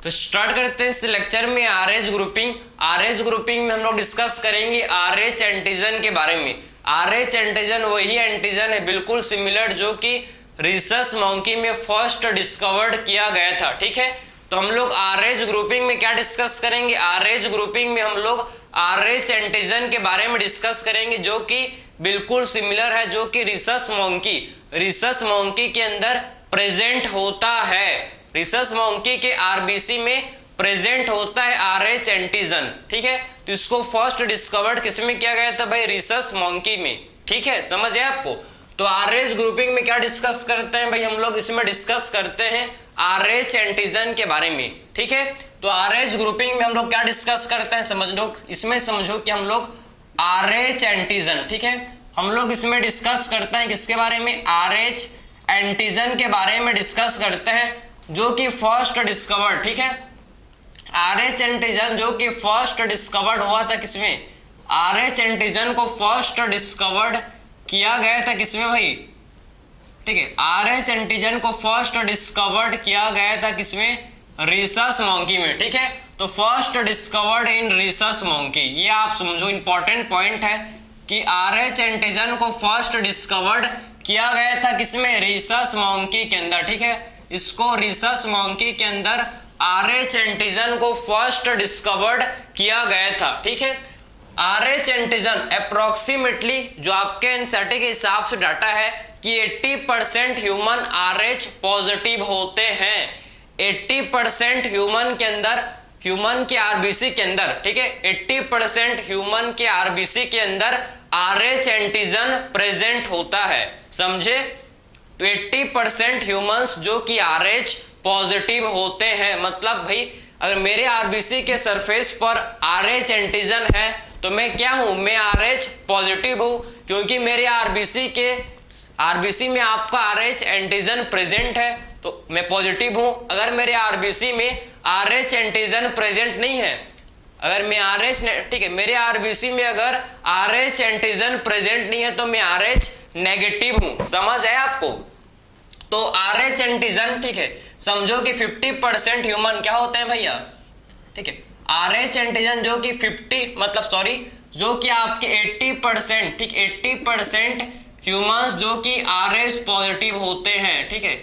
तो स्टार्ट करते हैं इस लेक्चर में आरएच ग्रुपिंग। आरएच ग्रुपिंग में हम लोग डिस्कस करेंगे आरएच एंटीजन के बारे में। आरएच एंटीजन वही एंटीजन है बिल्कुल सिमिलर जो कि रिसस मंकी में फर्स्ट डिस्कवर्ड किया गया था। ठीक है, तो हम लोग आरएच ग्रुपिंग में क्या डिस्कस करेंगे, आरएच ग्रुपिंग में हम लोग आरएच एंटीजन के बारे में डिस्कस करेंगे जो कि बिल्कुल सिमिलर है, जो कि रिसस मंकी के अंदर प्रेजेंट होता है। रिसस मंकी के आरबीसी में प्रेजेंट होता है आरएच एंटीजन। ठीक है, तो इसको फर्स्ट डिस्कवर्ड किसमें किया गया था भाई, रिसस मंकी में। ठीक है, समझ है आपको। तो आरएच ग्रुपिंग में क्या डिस्कस करते हैं भाई, हम लोग इसमें डिस्कस करते हैं आरएच एंटीजन के बारे में। ठीक है, तो आरएच ग्रुपिंग में हम लोग क्या डिस्कस करते हैं, समझ लो, इसमें समझो कि हम लोग आरएच एंटीजन, ठीक है, हम लोग इसमें डिस्कस करते हैं किसके बारे में, आरएच एंटीजन के बारे में डिस्कस करते हैं जो कि फर्स्ट डिस्कवर्ड। ठीक है, आरएच एंटीजन जो कि फर्स्ट डिस्कवर्ड हुआ था किसमें, आरएच एंटीजन को फर्स्ट डिस्कवर्ड किया गया था किसमें भाई। ठीक है, आरएच एंटीजन को फर्स्ट डिस्कवर्ड किया गया था किसमें, रिसस मंकी में। ठीक है, तो first discovered in rhesus monkey, ये आप समझो इंपॉर्टेंट पॉइंट है कि आरएच एंटीजन को फर्स्ट डिस्कवर्ड किया गया था किसमें, रिसस मंकी के अंदर। ठीक है, इसको रिसस मंकी के अंदर आरएच एंटीजन को फर्स्ट डिस्कवर्ड किया गया था। ठीक है, आरएच एंटीजन अप्रोक्सीमेटली जो आपके एनसीईआरटी के हिसाब से डाटा है कि 80% ह्यूमन आरएच पॉजिटिव होते हैं। 80% ह्यूमन के अंदर, ह्यूमन के आरबीसी के अंदर, ठीक है, 80% ह्यूमन के आरबीसी के अंदर आरएच एंटीजन प्रेजेंट होता है, समझे। तो 80% ह्यूमंस जो कि आरएच पॉजिटिव होते हैं, मतलब भाई अगर मेरे आरबीसी के सरफेस पर आरएच एंटीजन है तो मैं क्या हूं, मैं आरएच पॉजिटिव हूं, क्योंकि मेरे आरबीसी में आपका आरएच एंटीजन प्रेजेंट है तो मैं पॉजिटिव हूं। अगर मेरे आरबीसी में आरएच एंटीजन प्रेजेंट नहीं है, अगर मैं आरएच, ठीक है, मेरे आरबीसी में अगर आरएच एंटीजन प्रेजेंट नहीं है तो मैं आरएच नेगेटिव हूं, समझ है आपको। तो आरएच एंटीजन, ठीक है, समझो कि 50% ह्यूमन क्या होते हैं भैया, ठीक है, आरएच एंटीजन जो कि 50 मतलब सॉरी जो कि आपके 80%, ठीक, 80% ह्यूमंस जो कि आरएच पॉजिटिव होते हैं। ठीक है,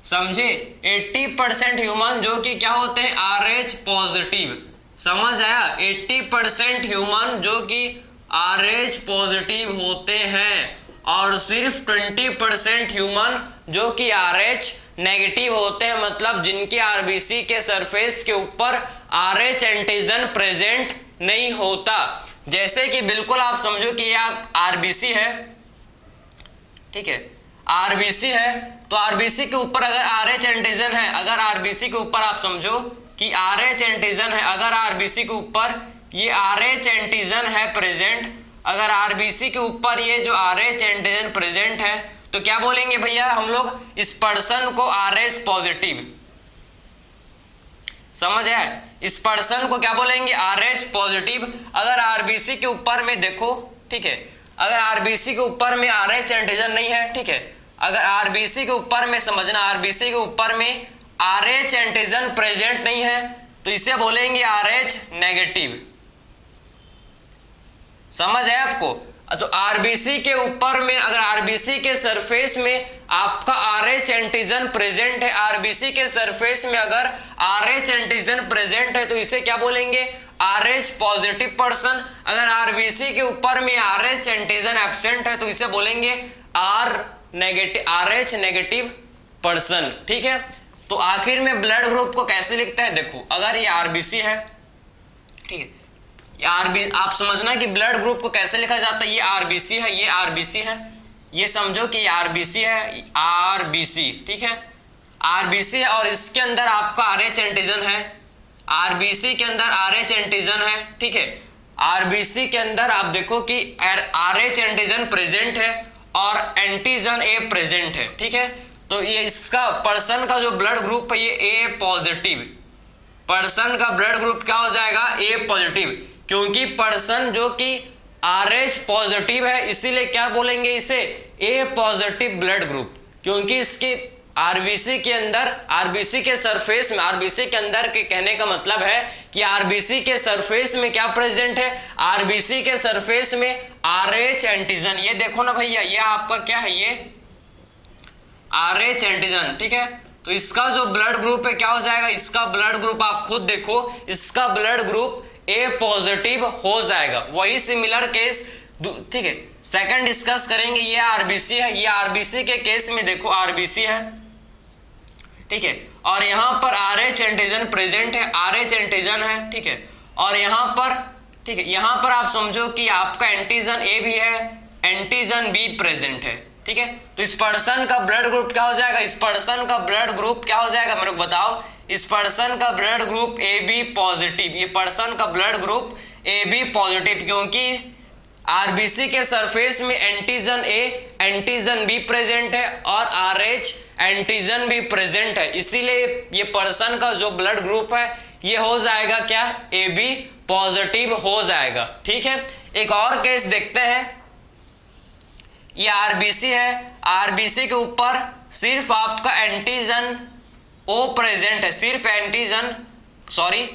समझे, 80% ह्यूमन जो कि क्या होते हैं, आरएच पॉजिटिव, समझ आया। 80% ह्यूमन जो कि आरएच पॉजिटिव होते हैं और सिर्फ 20% ह्यूमन जो कि आरएच नेगेटिव होते हैं, मतलब जिनके आरबीसी के सरफेस के ऊपर आरएच एंटीजन प्रेजेंट नहीं होता। जैसे कि बिल्कुल आप समझो कि ये आरबीसी है, ठीक है, आरबीसी है, तो आरबीसी के ऊपर अगर आरएच एंटीजन है, अगर आरबीसी के ऊपर आप समझो कि आरएच एंटीजन है, अगर आरबीसी के ऊपर ये आरएच एंटीजन है प्रेजेंट, अगर आरबीसी के ऊपर ये जो आरएच एंटीजन प्रेजेंट है तो क्या बोलेंगे भैया हम लोग, इस पर्सन को आरएच पॉजिटिव, समझ है, इस पर्सन को क्या बोलेंगे, आरएच पॉजिटिव। अगर आरबीसी के ऊपर में देखो, ठीक है, अगर आरबीसी के ऊपर में आरएच एंटीजन नहीं है, ठीक है, अगर आरबीसी के ऊपर में समझना, आरबीसी के ऊपर में आरएच एंटीजन प्रेजेंट नहीं है तो इसे बोलेंगे आरएच नेगेटिव, समझ है आपको। तो आरबीसी के ऊपर में अगर आरबीसी के सरफेस में आपका आरएच एंटीजन प्रेजेंट है, आरबीसी के सरफेस में अगर आरएच एंटीजन प्रेजेंट है तो इसे क्या बोलेंगे, आरएच पॉजिटिव पर्सन। अगर आरबीसी के ऊपर में आरएच एंटीजन एब्सेंट है तो इसे बोलेंगे आरएच नेगेटिव पर्सन। ठीक है, तो आखिर में ब्लड ग्रुप को कैसे लिखते हैं, देखो, अगर ये आरबीसी है, ठीक है, आप समझना कि ब्लड ग्रुप को कैसे लिखा जाता है, ये आरबीसी है, ये आरबीसी है, ये समझो कि ये आरबीसी है, आरबीसी, ठीक है, आरबीसी है और इसके अंदर आपका आरएच एंटीजन है, आरबीसी के अंदर आरएच एंटीजन है। ठीक है, आरबीसी के अंदर आप देखो कि आरएच एंटीजन प्रेजेंट है और एंटीजन ए प्रेजेंट है। ठीक है, तो ये इसका पर्सन का जो ब्लड ग्रुप है ये ए पॉजिटिव, पर्सन का ब्लड ग्रुप क्या हो जाएगा, ए पॉजिटिव, क्योंकि पर्सन जो कि आरएच पॉजिटिव है इसीलिए क्या बोलेंगे इसे, ए पॉजिटिव ब्लड ग्रुप, क्योंकि इसके आरबीसी के अंदर, आरबीसी के सरफेस में, आरबीसी के अंदर के कहने का मतलब है कि आरबीसी के सरफेस में क्या प्रेजेंट है, आरबीसी के सरफेस में आरएच एंटीजन। ये देखो ना भैया, ये आपका क्या है, ये आरएच एंटीजन, ठीक है। तो इसका जो ब्लड ग्रुप है क्या हो जाएगा, इसका ब्लड ग्रुप आप खुद देखो, इसका ब्लड ग्रुप ए पॉजिटिव हो जाएगा। वही सिमिलर केस, ठीक है, सेकंड डिस्कस करेंगे। ये आरबीसी है, ये आरबीसी के केस में देखो आरबीसी है, ठीक है, और यहां पर आरएच एंटीजन प्रेजेंट है, आरएच एंटीजन है, ठीक है, और यहां पर, ठीक है, यहां पर आप समझो कि आपका एंटीजन ए भी है, एंटीजन बी प्रेजेंट है, ठीक है। तो इस पर्सन का ब्लड ग्रुप क्या हो जाएगा, इस पर्सन का ब्लड ग्रुप क्या हो जाएगा मेरे को बताओ, इस पर्सन का blood group A B positive, ये पर्सन का blood group A B positive, क्योंकि आरबीसी के सरफेस में antigen A, antigen B present है और आरएच एंटीजन भी प्रेजेंट है, इसीलिए ये पर्सन का जो ब्लड ग्रुप है ये हो जाएगा क्या, ए बी पॉजिटिव हो जाएगा, ठीक है। एक और केस देखते हैं। ये आरबीसी है, आरबीसी के ऊपर सिर्फ आपका एंटीजन ओ प्रेजेंट है, सिर्फ एंटीजन, सॉरी,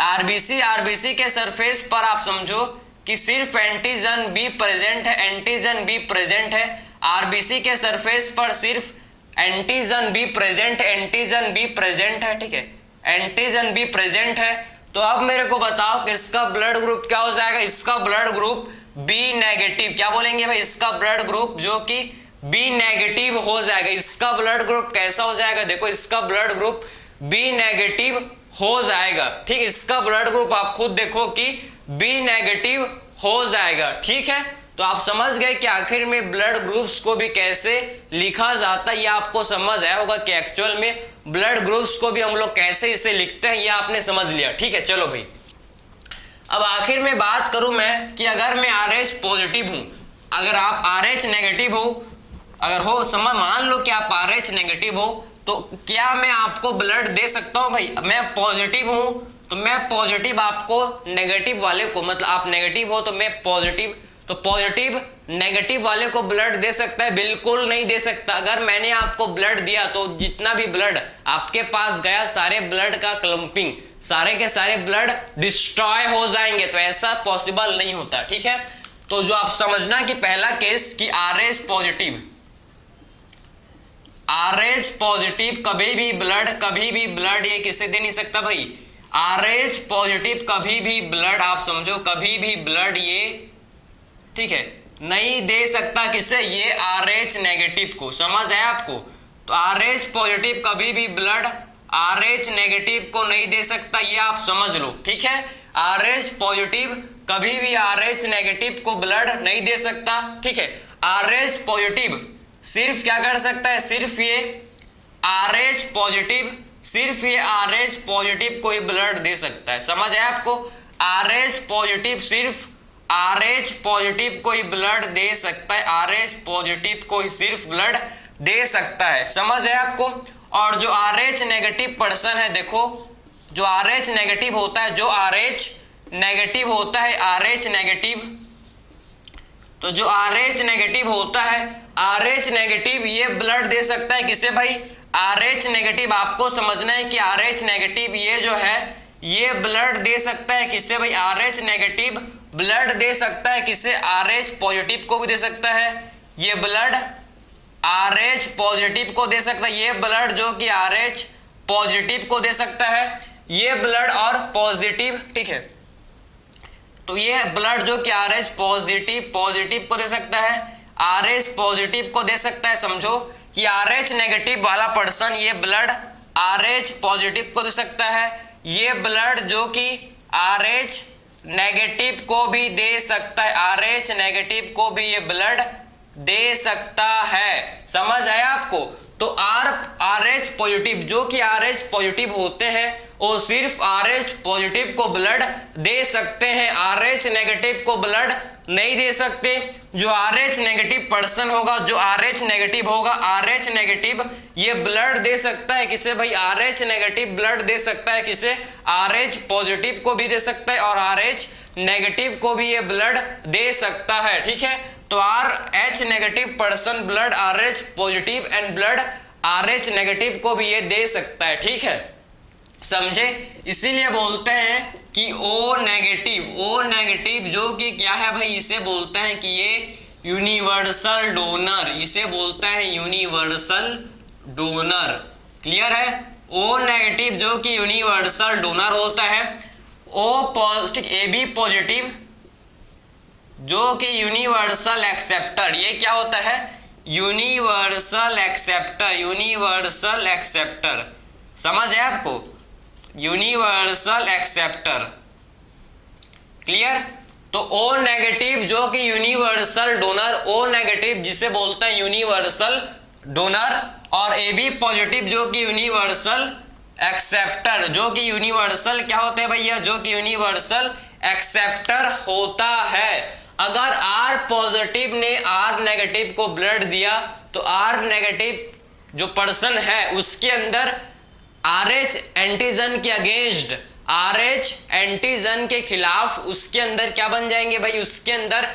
आरबीसी के सरफेस पर आप समझो कि सिर्फ एंटीजन बी प्रेजेंट है, एंटीजन बी प्रेजेंट है, आरबीसी के सरफेस पर सिर्फ antigen B present, antigen B present है, ठीक है, एंटीजन बी प्रेजेंट है। तो अब मेरे को बताओ कि इसका ब्लड ग्रुप क्या हो जाएगा, इसका ब्लड ग्रुप बी नेगेटिव, क्या बोलेंगे भाई, इसका ब्लड ग्रुप जो कि बी नेगेटिव हो जाएगा। इसका ब्लड ग्रुप कैसा हो जाएगा, देखो इसका ब्लड ग्रुप बी नेगेटिव हो जाएगा, ठीक, इसका ब्लड ग्रुप आप खुद देखो कि बी नेगेटिव हो जाएगा, ठीक है। तो आप समझ गए कि आखिर में ब्लड ग्रुप्स को भी कैसे लिखा जाता है, ये आपको समझ आया होगा कि एक्चुअल में ब्लड ग्रुप्स को भी हम लोग कैसे इसे लिखते हैं, ये आपने समझ लिया, ठीक है। चलो भाई, अब आखिर में बात करूं मैं कि अगर मैं आरएच पॉजिटिव हूं, अगर आप आरएच नेगेटिव हो, अगर हो समझ, मान लो कि आप आरएच नेगेटिव हो, तो क्या मैं आपको ब्लड दे सकता हूं भाई, मैं पॉजिटिव हूं तो मैं पॉजिटिव आपको नेगेटिव वाले को, मतलब आप नेगेटिव हो तो मैं पॉजिटिव, तो पॉजिटिव नेगेटिव वाले को ब्लड दे सकता है, बिल्कुल नहीं दे सकता। अगर मैंने आपको ब्लड दिया तो जितना भी ब्लड आपके पास गया, सारे ब्लड का क्लम्पिंग, सारे के सारे ब्लड डिस्ट्रॉय हो जाएंगे, तो ऐसा पॉसिबल नहीं होता, ठीक है। तो जो आप समझना कि पहला केस कि आरएच पॉजिटिव, आरएच पॉजिटिव कभी भी ब्लड ये किसे दे नहीं सकता भाई, आरएच पॉजिटिव कभी भी ब्लड, आप समझो कभी भी ब्लड ये, ठीक है, नहीं दे सकता किसे, ये आरएच नेगेटिव को, समझ है आपको। तो आरएच पॉजिटिव कभी भी ब्लड आरएच नेगेटिव को नहीं दे सकता, ये आप समझ लो, ठीक है। आरएच पॉजिटिव कभी भी आरएच नेगेटिव को ब्लड नहीं दे सकता, ठीक है। आरएच पॉजिटिव सिर्फ क्या कर सकता है, सिर्फ ये आरएच पॉजिटिव, सिर्फ ये आरएच पॉजिटिव को ही ब्लड दे सकता है, समझ है आपको। आरएच पॉजिटिव सिर्फ आरएच पॉजिटिव को ही ब्लड दे सकता है, आरएच पॉजिटिव को ही सिर्फ ब्लड दे सकता है, समझ है आपको। और जो आरएच नेगेटिव पर्सन है, देखो जो आरएच नेगेटिव होता है, जो आरएच नेगेटिव होता है, आरएच नेगेटिव, तो जो आरएच नेगेटिव होता है, आरएच नेगेटिव ये ब्लड दे सकता है किसे भाई, आरएच नेगेटिव, आपको समझना है कि आरएच नेगेटिव ये जो है ये ब्लड दे सकता है किसे भाई, आरएच नेगेटिव ब्लड दे सकता है किसे, आरएच पॉजिटिव को भी दे सकता है, ये ब्लड आरएच पॉजिटिव को दे सकता है, ये ब्लड जो कि आरएच पॉजिटिव को दे सकता है, ये ब्लड और पॉजिटिव, ठीक है। तो ये ब्लड जो कि आरएच पॉजिटिव को दे सकता है, आरएच पॉजिटिव को दे सकता है, समझो कि आरएच नेगेटिव वाला पर्सन ये ब्लड आरएच पॉजिटिव को दे सकता है, ये ब्लड जो कि आरएच नेगेटिव को भी दे सकता है, आरएच नेगेटिव को भी ये ब्लड दे सकता है, समझ आया आपको। तो आरएच पॉजिटिव जो कि आरएच पॉजिटिव होते हैं वो सिर्फ आरएच पॉजिटिव को ब्लड दे सकते हैं, आरएच नेगेटिव को ब्लड नहीं दे सकते। जो आरएच नेगेटिव पर्सन होगा, जो आरएच नेगेटिव होगा, आरएच नेगेटिव ये ब्लड दे सकता है किसे भाई, आरएच नेगेटिव ब्लड दे सकता है किसे, आरएच पॉजिटिव को भी दे सकता है और आरएच नेगेटिव को भी ये ब्लड दे सकता है, ठीक है। तो RH negative person blood RH positive and blood RH negative को भी ये दे सकता है, ठीक है, समझे। इसीलिए बोलते हैं कि O नेगेटिव जो कि क्या है भाई, इसे बोलते हैं कि ये यूनिवर्सल डोनर, इसे बोलते हैं यूनिवर्सल डोनर। क्लियर है। O नेगेटिव जो कि यूनिवर्सल डोनर होता है। O पॉजिटिव, AB पॉजिटिव जो कि यूनिवर्सल एक्सेप्टर, ये क्या होता है, यूनिवर्सल एक्सेप्टर, समझ है आपको, यूनिवर्सल एक्सेप्टर। क्लियर। तो O नेगेटिव जो कि यूनिवर्सल डोनर, O नेगेटिव जिसे बोलते हैं यूनिवर्सल डोनर, और AB पॉजिटिव जो कि यूनिवर्सल एक्सेप्टर, जो कि यूनिवर्सल क्या होते हैं भैया, जो कि यूनिवर्सल एक्सेप्टर होता है। अगर R पॉजिटिव ने R नेगेटिव को ब्लड दिया तो R नेगेटिव जो पर्सन है उसके अंदर RH एंटीजन के अगेंस्ट, RH एंटीजन के खिलाफ उसके अंदर क्या बन जाएंगे भाई, उसके अंदर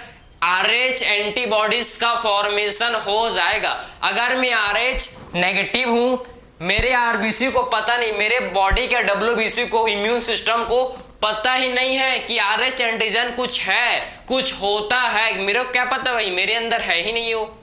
RH एंटीबॉडीज का फॉर्मेशन हो जाएगा। अगर मैं RH नेगेटिव हूं, मेरे RBC को पता नहीं, मेरे बॉडी के WBC को, इम्यून सिस्टम को पता ही नहीं है कि RH एंटीजन कुछ है, कुछ होता है, मेरे को क्या पता भाई, मेरे अंदर है ही नहीं हो,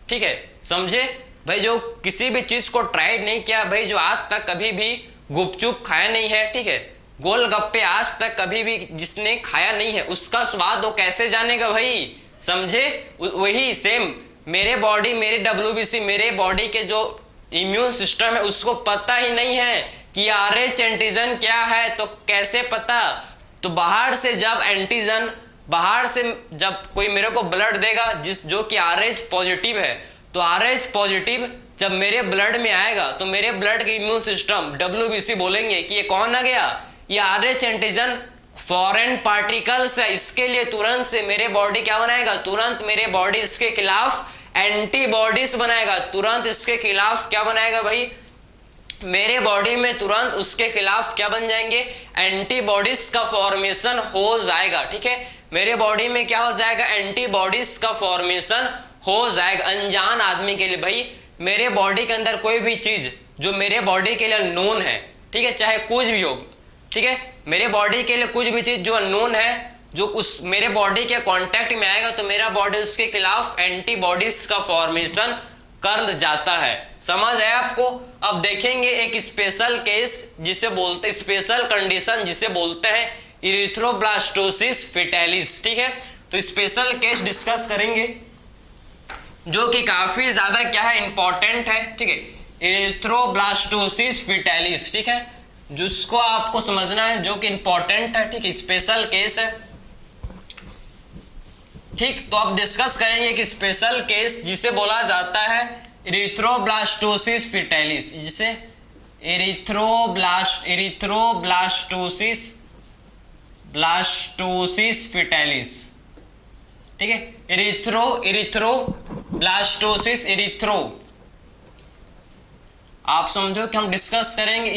ठीक है, समझे भाई। जो किसी भी चीज को ट्राई नहीं किया भाई, जो आज तक कभी भी गुपचुप खाया नहीं है, ठीक है, गोलगप्पे आज तक कभी भी जिसने खाया नहीं है, उसका स्वाद वो कैसे जानेगा भाई, समझे। वही सेम मेरे बॉडी, मेरे WBC, मेरे बॉडी के जो इम्यून सिस्टम है उसको पता ही नहीं है कि RH एंटीजन क्या है, तो कैसे पता। तो बाहर से जब एंटीजन, बाहर से जब कोई मेरे को ब्लड देगा जिस जो कि RH पॉजिटिव है, तो RH पॉजिटिव जब मेरे ब्लड में आएगा तो मेरे ब्लड के इम्यून सिस्टम WBC बोलेंगे कि ये कौन आ गया, ये RH एंटीजन फॉरेन पार्टिकल्स है, इसके लिए तुरंत से मेरे बॉडी क्या बनाएगा, तुरंत मेरे बॉडी इसके खिलाफ एंटीबॉडीज बनाएगा, तुरंत इसके खिलाफ क्या बनाएगा भाई, मेरे बॉडी में तुरंत उसके खिलाफ क्या बन जाएंगे, एंटीबॉडीज का फॉर्मेशन हो जाएगा, ठीक है। मेरे बॉडी में क्या हो जाएगा, एंटीबॉडीज का फॉर्मेशन हो जाएगा। अनजान आदमी के लिए भाई, मेरे बॉडी के अंदर कोई भी चीज जो मेरे बॉडी के लिए अननोन है, ठीक है, चाहे कुछ भी हो, ठीक है, मेरे बॉडी के लिए कुछ भी चीज जो अननोन है, जो उस मेरे बॉडी के कांटेक्ट में आएगा तो मेरा बॉडी उसके खिलाफ एंटीबॉडीज का फॉर्मेशन कर जाता है। समझ है आपको। अब देखेंगे एक स्पेशल केस जिसे बोलते, स्पेशल कंडीशन जिसे बोलते हैं इरिथ्रोब्लास्टोसिस फेटालिस, ठीक है। तो स्पेशल केस डिस्कस करेंगे जो कि काफी ज्यादा क्या है, इंपॉर्टेंट है, ठीक है, इरिथ्रोब्लास्टोसिस फेटालिस, ठीक है, जिसको आपको समझना है, जो कि इंपॉर्टेंट है, ठीक है, स्पेशल केस है, ठीक। तो अब डिस्कस करेंगे कि स्पेशल केस जिसे बोला जाता है इरिथ्रोब्लास्टोसिस फेटालिस, जिसे इरिथ्रोब्लास्टोसिस फेटालिस, ठीक है, इरिथ्रोब्लास्टोसिस, आप समझो कि हम डिस्कस करेंगे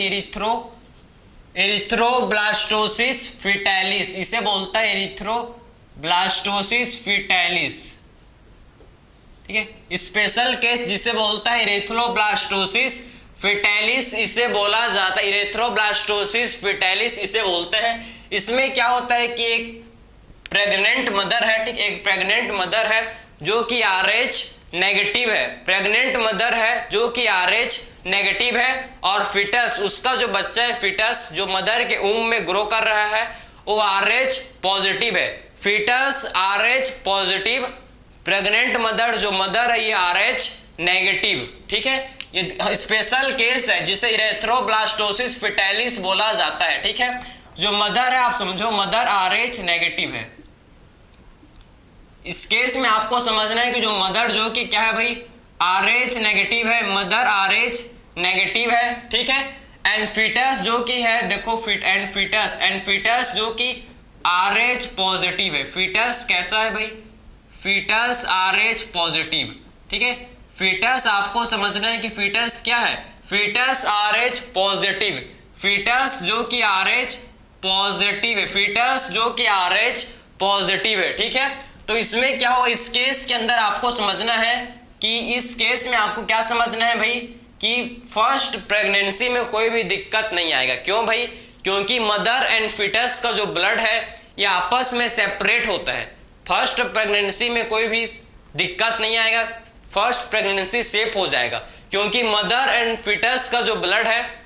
इरिथ्रोब्लास्टोसिस फेटालिस, इसे बोलता है इरिथ्रोब्लास्टोसिस फेटालिस, ठीक है। स्पेशल केस जिसे बोलता है इरिथ्रोब्लास्टोसिस फेटालिस, इसे बोला जाता है इरिथ्रोब्लास्टोसिस फेटालिस, इसे बोलते हैं। इसमें क्या होता है कि एक प्रेग्नेंट मदर है, ठीक, एक प्रेग्नेंट मदर है जो कि RH नेगेटिव है, प्रेग्नेंट मदर है जो कि RH नेगेटिव है, और फिटस, उसका जो बच्चा है, फिटस जो मदर के ऊम में ग्रो कर रहा है वो RH पॉजिटिव है। Foetus RH positive, pregnant mother जो मदर है ये RH नेगेटिव, ठीक है। ये स्पेशल केस है जिसे इरिथ्रोब्लास्टोसिस फेटालिस बोला जाता है, ठीक है। जो मदर है, आप समझो मदर RH नेगेटिव है। इस केस में आपको समझना है कि जो मदर जो कि क्या है भाई, RH नेगेटिव है, मदर RH नेगेटिव है, ठीक है। एंड फिटस जो कि है, देखो फिटस जो कि RH पॉजिटिव है। फिटस कैसा है भाई, फिटस RH पॉजिटिव, ठीक है। फिटस आपको समझना है कि फिटस क्या है, फिटस RH पॉजिटिव, फिटस जो कि RH पॉजिटिव है, फिटस जो कि RH पॉजिटिव है, ठीक है। तो इसमें क्या हो, इस केस के अंदर आपको समझना है कि इस केस में आपको क्या समझना है भाई, कि फर्स्ट प्रेगनेंसी में कोई भी दिक्कत नहीं आएगा। क्यों भाई? क्योंकि मदर एंड फिटस का जो ब्लड है ये आपस में सेपरेट होता है। फर्स्ट प्रेगनेंसी में कोई भी दिक्कत नहीं आएगा, फर्स्ट प्रेगनेंसी सेफ हो जाएगा, क्योंकि मदर एंड फिटस का जो ब्लड है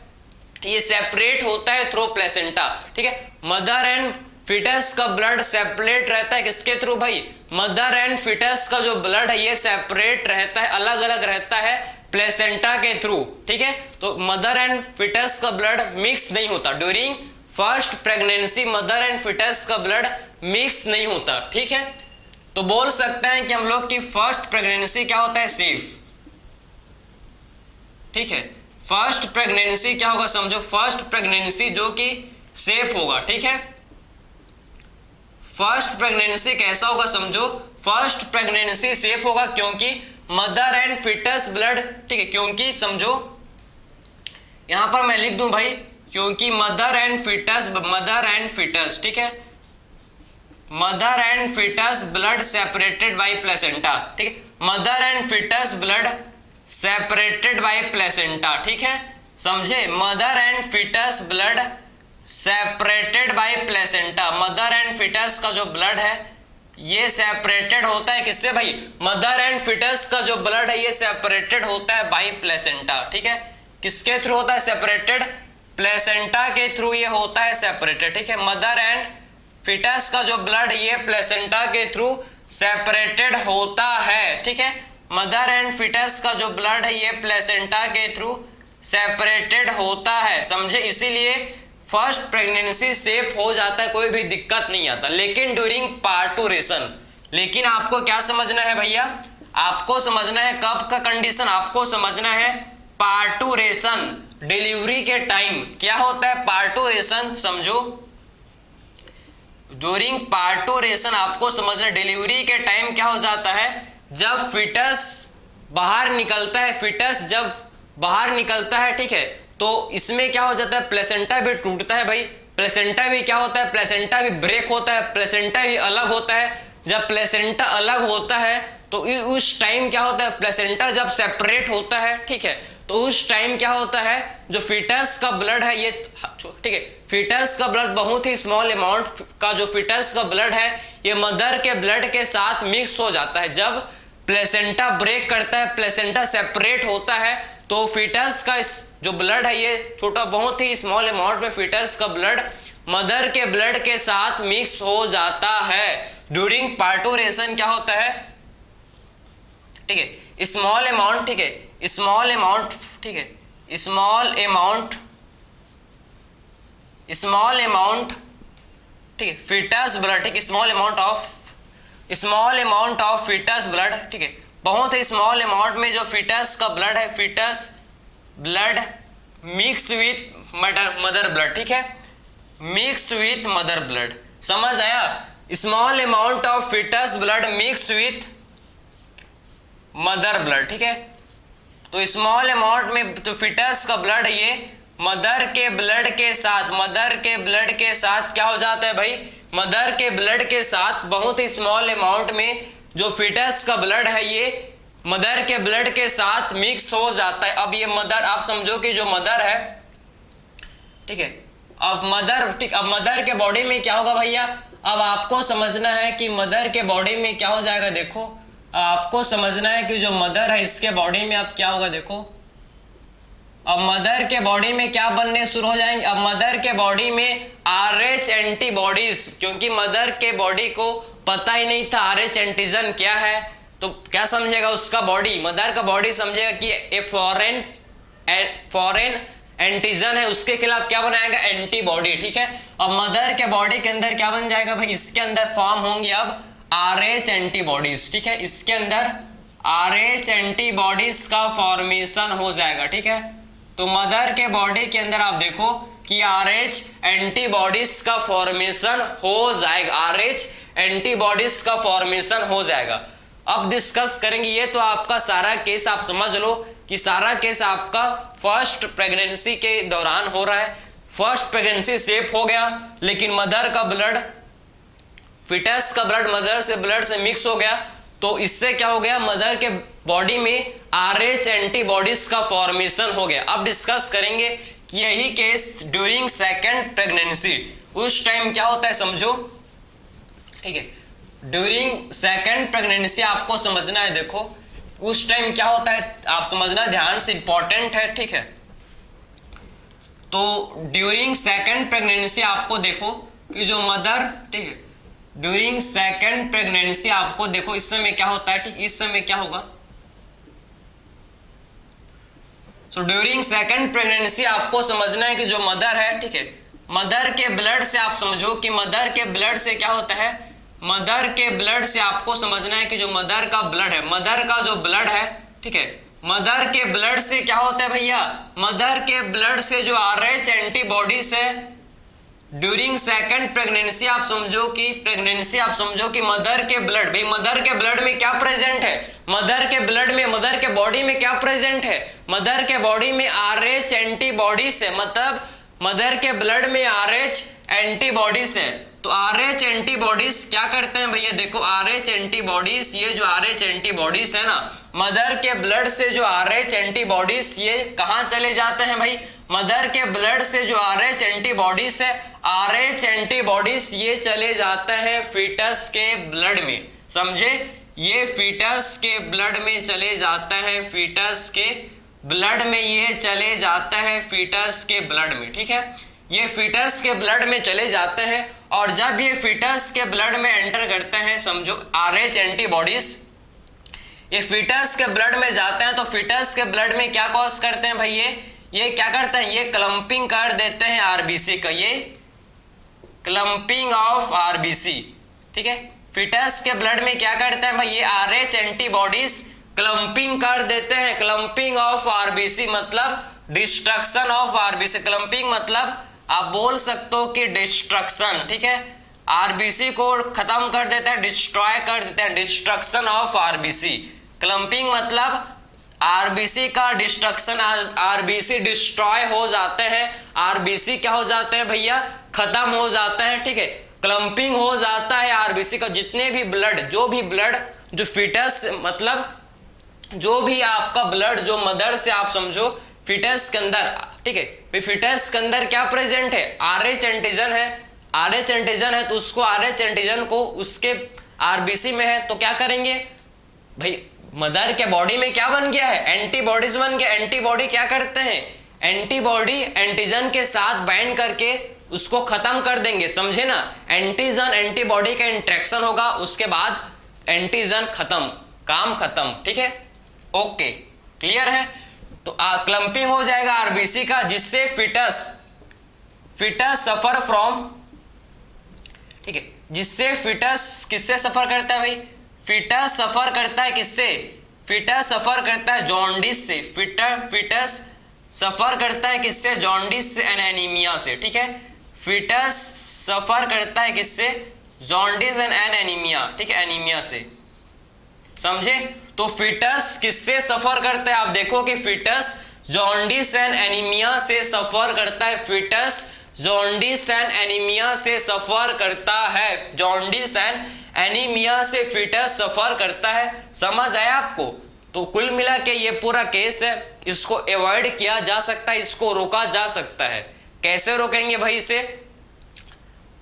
ये सेपरेट होता है थ्रू प्लेसेंटा। ठीक है, मदर एंड फिटस का ब्लड सेपरेट रहता है किसके थ्रू भाई? मदर एंड फिटस का जो ब्लड है ये सेपरेट रहता है, अलग अलग रहता है प्लेसेंटा के थ्रू। ठीक है, तो मदर एंड फिटस का ब्लड मिक्स नहीं होता during first pregnancy. Mother and foetus का ब्लड मिक्स नहीं होता। ठीक है, तो बोल सकते हैं कि हम लोग की फर्स्ट प्रेगनेंसी क्या होता है? सेफ। ठीक है, फर्स्ट प्रेगनेंसी क्या होगा समझो? फर्स्ट प्रेगनेंसी जो कि सेफ होगा। ठीक है, फर्स्ट प्रेगनेंसी कैसा होगा समझो? फर्स्ट प्रेगनेंसी सेफ होगा क्योंकि मदर एंड फिटस ब्लड, ठीक है, क्योंकि समझो यहां पर मैं लिख दूं भाई, क्योंकि मदर एंड फिटस, ठीक है, mother and foetus blood separated by placenta. ठीक है, mother and foetus blood separated by placenta. ठीक है, समझे? Mother and foetus blood separated by placenta. Mother and foetus का जो ब्लड है ये सेपरेटेड होता है किससे भाई? मदर एंड फिटस का जो ब्लड है ये सेपरेटेड होता है बाय प्लेसेंटा। ठीक है, किसके थ्रू होता है सेपरेटेड? प्लेसेंटा के थ्रू ये होता है सेपरेटेड। ठीक है, मदर एंड फिटस का जो ब्लड ये प्लेसेंटा के थ्रू सेपरेटेड होता है। ठीक है, मदर एंड फिटस का जो ब्लड है ये प्लेसेंटा के थ्रू सेपरेटेड होता है, समझे? इसीलिए फर्स्ट प्रेगनेंसी सेफ हो जाता है, कोई भी दिक्कत नहीं आता। लेकिन ड्यूरिंग पार्टूरेशन, लेकिन आपको क्या समझना है भैया? आपको समझना है कब का कंडीशन? आपको समझना है पार्टूरेशन, डिलीवरी के टाइम। क्या होता है पार्टूरेशन? समझो, ड्यूरिंग पार्टूरेशन आपको समझना, डिलीवरी के टाइम क्या हो जाता है? जब फिटस बाहर निकलता है, फिटस जब बाहर निकलता है, ठीक है, तो इसमें क्या हो जाता है? प्लेसेंटा भी टूटता है भाई। प्लेसेंटा भी क्या होता है? प्लेसेंटा भी ब्रेक होता है, प्लेसेंटा भी अलग होता है। जब प्लेसेंटा अलग होता है तो उस टाइम क्या होता है? प्लेसेंटा जब सेपरेट होता है, ठीक है, तो उस टाइम क्या होता है? जो फिटस का ब्लड है ये, ठीक है, फिटस का ब्लड बहुत ही स्मॉल अमाउंट का जो फिटस का ब्लड है ये मदर के ब्लड के साथ मिक्स हो जाता है। जब प्लेसेंटा ब्रेक करता है, प्लेसेंटा सेपरेट होता है, तो फिटस का जो ब्लड है ये छोटा, बहुत ही स्मॉल अमाउंट में फिटस का ब्लड मदर के ब्लड के साथ मिक्स हो जाता है। ड्यूरिंग पार्टूरेशन क्या होता है? ठीक है, स्मॉल अमाउंट, ठीक है, स्मॉल अमाउंट, ठीक है, स्मॉल अमाउंट, ठीक है, फिटस ब्लड, ठीक है, small amount of foetus blood, ठीक है, बहुत ही स्मॉल अमाउंट में जो फिटस का ब्लड है, foetus blood mix with mother blood. ठीक है, मिक्स विथ मदर ब्लड, समझ आया? Small amount of foetus blood mix with mother blood. ठीक है, तो स्मॉल अमाउंट में जो फिटस का ब्लड है ये मदर के ब्लड के साथ क्या हो जाता है भाई? मदर के ब्लड के साथ बहुत ही स्मॉल अमाउंट में जो फिटस का ब्लड है ये मदर के ब्लड के साथ मिक्स हो जाता है। अब ये मदर, आप समझो कि जो मदर है, ठीक है, अब मदर के बॉडी में क्या होगा भैया? अब आपको समझना है कि मदर के बॉडी में क्या हो जाएगा। देखो, आपको समझना है कि जो मदर है इसके बॉडी में अब क्या होगा। देखो, अब मदर के बॉडी में क्या बनने शुरू हो जाएंगे? अब मदर के बॉडी में RH एंटीबॉडीज, क्योंकि मदर के बॉडी को पता ही नहीं था RH एंटीजन क्या है, तो क्या समझेगा उसका बॉडी? मदर का बॉडी समझेगा कि ये फॉरेन एंटीजन है, उसके खिलाफ क्या बनाएगा? एंटीबॉडी। ठीक है, अब मदर के बॉडी के अंदर क्या बन जाएगा भाई? इसके अंदर फॉर्म होंगे अब RH एंटीबॉडीज। ठीक है, इसके अंदर RH एंटीबॉडीज का फॉर्मेशन हो जाएगा। ठीक है, तो मदर के बॉडी के अंदर आप देखो कि RH एंटीबॉडीज का फॉर्मेशन हो जाएगा, RH एंटीबॉडीज का फॉर्मेशन हो जाएगा। अब डिस्कस करेंगे, ये तो आपका सारा केस आप समझ लो कि सारा केस आपका फर्स्ट प्रेगनेंसी के दौरान हो रहा है। फर्स्ट प्रेगनेंसी सेफ हो गया, लेकिन मदर का ब्लड, फिटस का ब्लड मदर से ब्लड से मिक्स हो गया, तो इससे क्या हो गया, मदर के बॉडी में RH एंटीबॉडीज का फॉर्मेशन हो गया। अब डिस्कस करेंगे कि यही केस ड्यूरिंग सेकेंड प्रेगनेंसी, उस टाइम क्या होता है समझो, ठीक है। ड्यूरिंग सेकेंड प्रेगनेंसी आपको समझना है, देखो उस टाइम क्या होता है आप समझना ध्यान से, इंपॉर्टेंट है, ठीक है। तो ड्यूरिंग सेकेंड प्रेगनेंसी आपको देखो कि जो मदर, ठीक है, ड्यूरिंग सेकेंड प्रेगनेंसी आपको देखो इस समय क्या होता है, ठीक, इस समय क्या होगा। सो ड्यूरिंग सेकेंड प्रेगनेंसी आपको समझना है कि जो मदर है, ठीक है, मदर के ब्लड से आप समझो कि मदर के ब्लड से क्या होता है, मदर के ब्लड से आपको समझना है कि जो मदर का ब्लड है, मदर का जो ब्लड है, ठीक है, मदर के ब्लड से क्या होता है भैया, मदर के ब्लड से जो RH एंटीबॉडीज है ड्यूरिंग सेकेंड प्रेगनेंसी, आप समझो कि प्रेगनेंसी, आप समझो कि मदर के ब्लड, भाई मदर के ब्लड में क्या प्रेजेंट है, मदर के ब्लड में, मदर के बॉडी में क्या प्रेजेंट है, मदर के बॉडी में RH एंटीबॉडीज है, मतलब मदर के ब्लड में RH एंटीबॉडीज है। तो RH एंटीबॉडीज क्या करते हैं भैया, देखो RH एंटीबॉडीज, ये जो RH एंटीबॉडीज है ना, मदर के ब्लड से जो RH एंटीबॉडीज ये कहाँ चले जाते हैं भाई, मदर के ब्लड से जो RH एंटीबॉडीज है, RH एंटीबॉडीज ये चले जाते हैं फीटस के ब्लड में, समझे, ये फीटस के ब्लड में चले जाता है, फीटस के ब्लड में ये चले जाता है, फीटस के ब्लड में, ठीक है, ये फीटस के ब्लड में चले जाते हैं। और जब ये फीटस के ब्लड में एंटर करते हैं, समझो RH एंटीबॉडीज ये फीटस के ब्लड में जाते हैं, तो फीटस के ब्लड में क्या कॉज करते हैं भाई, ये क्या करते हैं, ये क्लम्पिंग कर देते हैं RBC का, ये क्लम्पिंग ऑफ RBC, ठीक है, फीटस के ब्लड में क्या करते हैं भाई, ये RH एंटीबॉडीज क्लम्पिंग कर देते हैं, क्लम्पिंग ऑफ RBC मतलब डिस्ट्रक्शन ऑफ RBC, क्लम्पिंग मतलब आप बोल सकते हो कि डिस्ट्रक्शन, ठीक है, RBC को खत्म कर देते हैं, डिस्ट्रॉय कर देते हैं, डिस्ट्रक्शन ऑफ RBC, क्लम्पिंग मतलब RBC का डिस्ट्रक्शन, RBC डिस्ट्रॉय हो जाते हैं, RBC क्या हो जाते हैं भैया, खत्म हो जाते हैं, ठीक है, क्लम्पिंग हो जाता है RBC का, जितने भी ब्लड, जो भी ब्लड जो फीटस, मतलब जो भी आपका ब्लड जो मदर से आप समझो फीटस के अंदर, ठीक है, फीटस के अंदर क्या प्रेजेंट है, RH एंटीजन है, RH एंटीजन है, तो उसको RH एंटीजन को उसके RBC में है, तो क्या करेंगे भाई, मदर के बॉडी में क्या बन गया है, एंटीबॉडीज बन गया, एंटीबॉडी क्या करते हैं, एंटीबॉडी एंटीजन के साथ बाइंड करके उसको खत्म कर देंगे, समझे ना, एंटीजन एंटीबॉडी का इंटरेक्शन होगा, उसके बाद एंटीजन खत्म, काम खत्म, ठीक है, ओके, क्लियर है। तो क्लम्पिंग हो जाएगा RBC का, जिससे फिटस सफर फ्रॉम, ठीक है, जिससे फिटस किससे सफर करता है भाई, फिटस सफर करता है किससे, फिटस सफर करता है जॉन्डिस से, फिटस सफर करता है किससे, जॉन्डिस से एंड एनीमिया से, ठीक है, फिटस सफर करता है किससे, जॉन्डिस एंड एनीमिया, ठीक है, एनीमिया से, समझे। तो फिटस किससे सफर करता है, आप देखो कि फिटस जॉन्डिस एंड एनीमिया से सफर करता है, फिटस जॉन्डिस एंड एनीमिया से सफर करता है, जॉन्डिस एंड एनीमिया से फिटस सफर करता है, समझ आया आपको। तो कुल मिला के ये पूरा केस है, इसको अवॉइड किया जा सकता है, इसको रोका जा सकता है। कैसे रोकेंगे भाई इसे,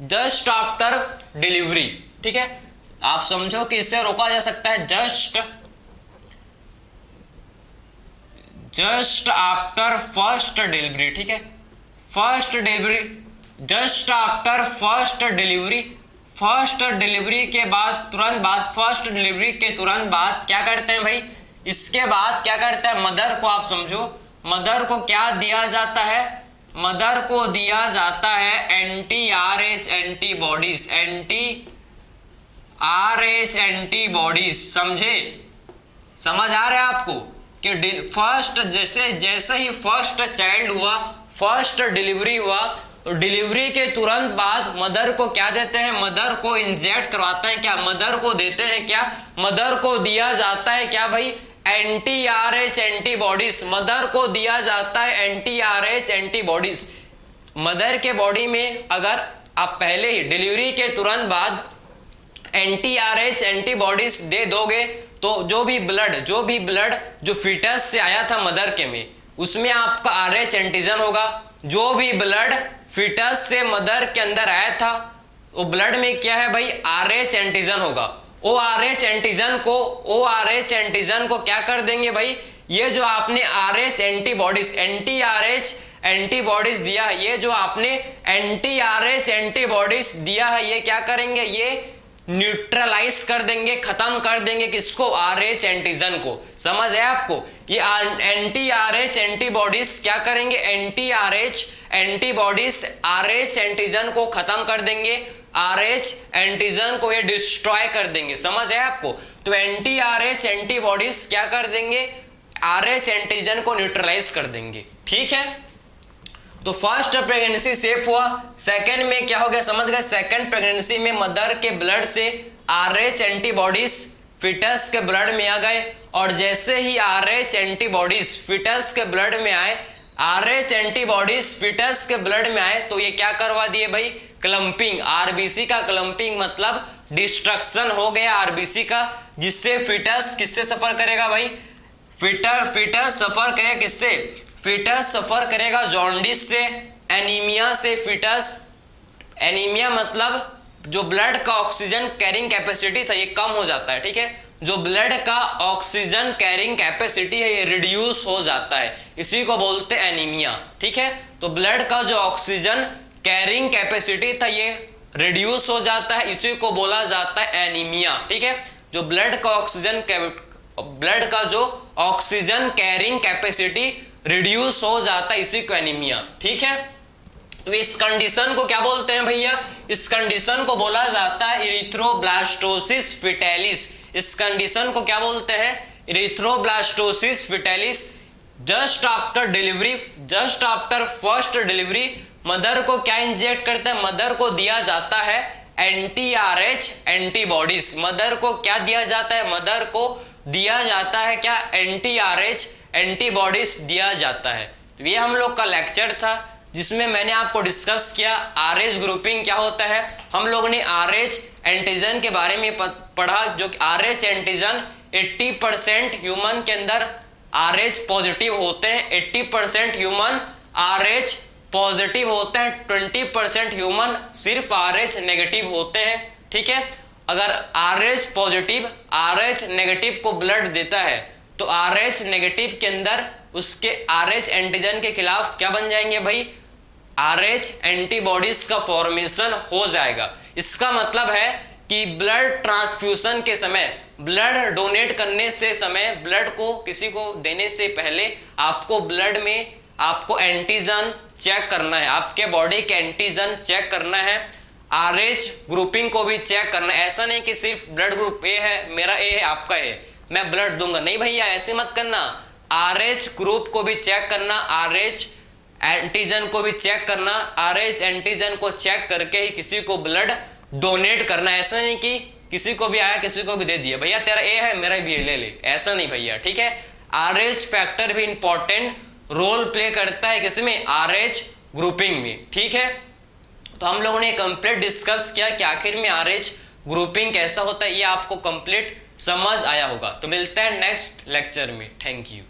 जस्ट आफ्टर डिलीवरी, ठीक है, आप समझो कि इससे रोका जा सकता है जस्ट आफ्टर फर्स्ट डिलीवरी, ठीक है, first delivery, just after first delivery के बाद तुरंत बाद, फर्स्ट डिलीवरी के तुरंत बाद क्या करते हैं भाई, इसके बाद क्या करता है, मदर को आप समझो, मदर को क्या दिया जाता है, मदर को दिया जाता है एंटी-RH एंटीबॉडीज, एंटी-RH एंटीबॉडीज, समझे, समझ आ रहा है आपको कि फर्स्ट जैसे ही फर्स्ट चाइल्ड हुआ, फर्स्ट डिलीवरी हुआ, तो डिलीवरी के तुरंत बाद मदर को क्या देते हैं, मदर को इंजेक्ट करवाते हैं, क्या मदर को देते हैं, क्या मदर को दिया जाता है क्या भाई, एंटी-RH एंटीबॉडीज, मदर को दिया जाता है एंटी-RH एंटीबॉडीज। मदर के बॉडी में अगर आप पहले ही डिलीवरी के तुरंत बाद एंटी आरएच एंटीबॉडीज दे दोगे तो जो भी ब्लड जो फीटस से आया था मदर के में, उसमें आपका आरएच एंटीजन होगा। जो भी ब्लड फीटस से मदर के अंदर आया था वो ब्लड में क्या है भाई, आरएच एंटीजन होगा। ओ आरएच एंटीजन को क्या कर देंगे भाई, ये जो आपने RH antibodies anti RH antibodies दिया है, ये जो आपने एंटी आरएच एंटीबॉडीज दिया है, ये क्या करेंगे, ये न्यूट्रलाइज कर देंगे, खत्म कर देंगे किसको, आरएच एंटीजन को। समझ है आपको, ये एंटी आरएच एंटीबॉडीज क्या करेंगे, anti RH antibodies RH antigen को खत्म कर देंगे, आरएच एंटीजन को ये डिस्ट्रॉय कर देंगे। समझ है आपको, तो एंटी आरएच एंटीबॉडीज क्या कर देंगे, आरएच एंटीजन को न्यूट्रलाइज कर देंगे। ठीक है, तो फर्स्ट प्रेगनेंसी सेफ हुआ। सेकेंड में क्या हो गया, समझ गए, सेकेंड प्रेगनेंसी में मदर के ब्लड से आरएच एंटीबॉडीज फिटस के ब्लड में आ गए, और जैसे ही आरएच एंटीबॉडीज फिटस के ब्लड में आए, आरएच एंटीबॉडीज फिटस के ब्लड में आए, तो ये क्या करवा दिए भाई, क्लम्पिंग, आरबीसी का क्लम्पिंग, मतलब डिस्ट्रक्शन हो गया आरबीसी का, जिससे फिटस किससे सफर करेगा भाई, फिटस सफर करेगा किससे, फिटस सफर करेगा जॉन्डिस से, एनीमिया से। फिटस एनीमिया मतलब जो ब्लड का ऑक्सीजन कैरिंग कैपेसिटी था ये कम हो जाता है। ठीक है, जो ब्लड का ऑक्सीजन कैरिंग कैपेसिटी है ये रिड्यूस हो जाता है, इसी को बोलते हैं एनीमिया। ठीक है, तो ब्लड का जो ऑक्सीजन कैरिंग कैपेसिटी था ये रिड्यूस हो जाता है, इसी को बोला जाता है एनीमिया। ठीक है, जो ब्लड का जो ऑक्सीजन कैरिंग कैपेसिटी रिड्यूस हो जाता है, इसी को एनीमिया। ठीक है, तो इस कंडीशन को क्या बोलते हैं भैया, इस कंडीशन को बोला जाता है इरिथ्रोब्लास्टोसिस फिटेलिस। इस कंडीशन को क्या बोलते हैं, erythroblastosis fetalis. Just after first delivery mother को क्या इंजेक्ट करते हैं, मदर को दिया जाता है एंटी आरएच एंटीबॉडीज। मदर को क्या दिया जाता है, मदर को दिया जाता है क्या, एंटी आरएच एंटीबॉडीज दिया जाता है। तो ये हम लोग का लेक्चर था जिसमें मैंने आपको डिस्कस किया आरएच ग्रुपिंग क्या होता है। हम लोग ने आरएच एंटीजन के बारे में पढ़ा, जो कि आरएच एंटीजन 80% ह्यूमन के अंदर आरएच पॉजिटिव होते हैं, 80% ह्यूमन आरएच पॉजिटिव होते हैं, 20% ह्यूमन सिर्फ आरएच नेगेटिव होते हैं। ठीक है, अगर आरएच पॉजिटिव आरएच नेगेटिव को ब्लड देता है तो आरएच नेगेटिव के अंदर उसके आरएच एंटीजन के खिलाफ क्या बन जाएंगे भाई, आरएच एंटीबॉडीज का फॉर्मेशन हो जाएगा। इसका मतलब है कि ब्लड ट्रांसफ्यूजन के समय, ब्लड डोनेट करने से समय, ब्लड को किसी को देने से पहले आपको ब्लड में आपको एंटीजन चेक करना है, आपके बॉडी के एंटीजन चेक करना है, आरएच ग्रुपिंग को भी चेक करना है। ऐसा नहीं कि सिर्फ ब्लड ग्रुप ए है, मेरा ए है, आपका है, मैं ब्लड दूंगा, नहीं भैया ऐसे मत करना। आरएच ग्रुप को भी चेक करना, आरएच एंटीजन को भी चेक करना, आरएच एंटीजन को चेक करके ही किसी को ब्लड डोनेट करना। ऐसा नहीं कि किसी को भी आया किसी को भी दे दिया, भैया तेरा ए है मेरा भी ले ले, ऐसा नहीं भैया। ठीक है, आरएच फैक्टर भी इंपॉर्टेंट रोल प्ले करता है किसमें, आरएच ग्रुपिंग में। ठीक है, तो हम लोगों ने कंप्लीट डिस्कस किया कि आखिर में आरएच ग्रुपिंग कैसा होता है, ये आपको कंप्लीट समझ आया होगा। तो मिलते हैं नेक्स्ट लेक्चर में, थैंक यू।